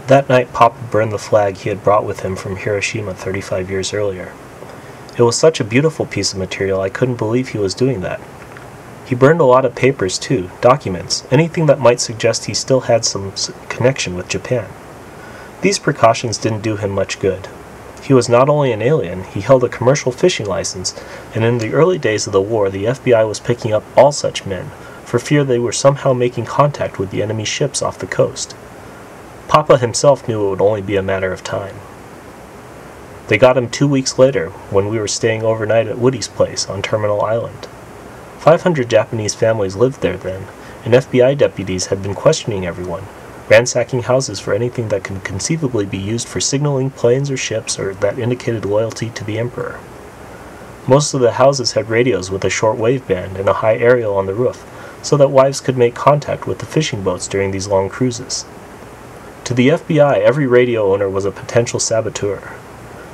That night Papa burned the flag he had brought with him from Hiroshima 35 years earlier. It was such a beautiful piece of material I couldn't believe he was doing that. He burned a lot of papers too, documents, anything that might suggest he still had some connection with Japan. These precautions didn't do him much good. He was not only an alien, he held a commercial fishing license, and in the early days of the war the FBI was picking up all such men, for fear they were somehow making contact with the enemy ships off the coast. Papa himself knew it would only be a matter of time. They got him 2 weeks later, when we were staying overnight at Woody's place on Terminal Island. 500 Japanese families lived there then, and FBI deputies had been questioning everyone, ransacking houses for anything that could conceivably be used for signaling planes or ships or that indicated loyalty to the Emperor. Most of the houses had radios with a short-wave band and a high aerial on the roof, so that wives could make contact with the fishing boats during these long cruises. To the FBI, every radio owner was a potential saboteur.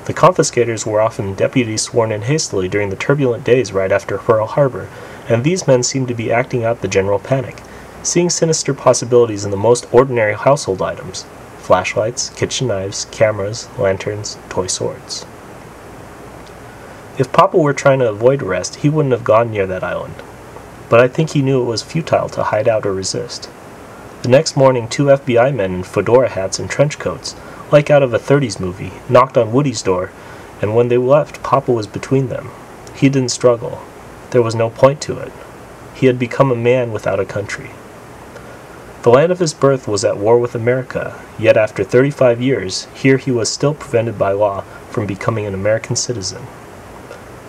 The confiscators were often deputies sworn in hastily during the turbulent days right after Pearl Harbor, and these men seemed to be acting out the general panic, seeing sinister possibilities in the most ordinary household items: flashlights, kitchen knives, cameras, lanterns, toy swords. If Papa were trying to avoid arrest, he wouldn't have gone near that island, but I think he knew it was futile to hide out or resist. The next morning, 2 FBI men in fedora hats and trench coats, like out of a 30s movie, knocked on Woody's door, and when they left, Papa was between them. He didn't struggle. There was no point to it. He had become a man without a country. The land of his birth was at war with America, yet after 35 years, here he was still prevented by law from becoming an American citizen.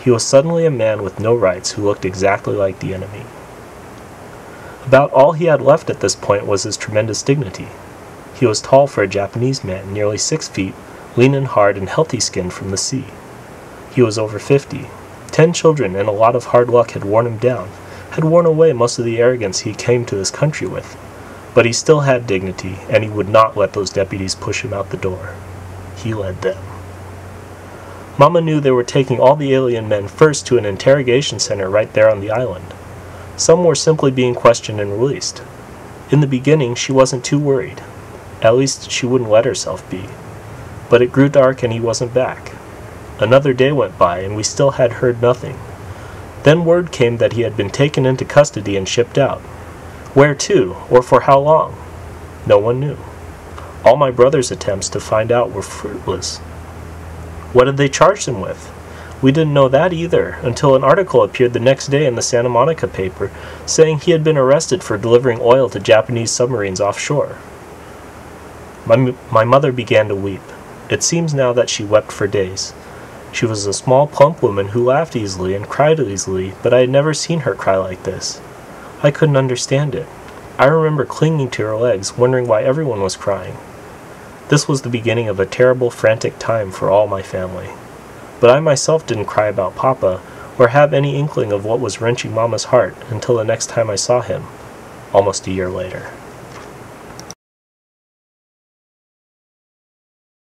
He was suddenly a man with no rights who looked exactly like the enemy. About all he had left at this point was his tremendous dignity. He was tall for a Japanese man, nearly 6 feet, lean and hard and healthy-skinned from the sea. He was over 50. 10 children and a lot of hard luck had worn him down, had worn away most of the arrogance he came to this country with. But he still had dignity, and he would not let those deputies push him out the door. He led them. Mama knew they were taking all the alien men first to an interrogation center right there on the island. Some were simply being questioned and released. In the beginning, she wasn't too worried. At least she wouldn't let herself be. But it grew dark and he wasn't back. Another day went by and we still had heard nothing. Then word came that he had been taken into custody and shipped out. Where to, or for how long? No one knew. All my brother's attempts to find out were fruitless. What had they charged him with? We didn't know that either, until an article appeared the next day in the Santa Monica paper, saying he had been arrested for delivering oil to Japanese submarines offshore. My mother began to weep. It seems now that she wept for days. She was a small, plump woman who laughed easily and cried easily, but I had never seen her cry like this. I couldn't understand it. I remember clinging to her legs, wondering why everyone was crying. This was the beginning of a terrible, frantic time for all my family. But I myself didn't cry about Papa, or have any inkling of what was wrenching Mama's heart until the next time I saw him, almost a year later.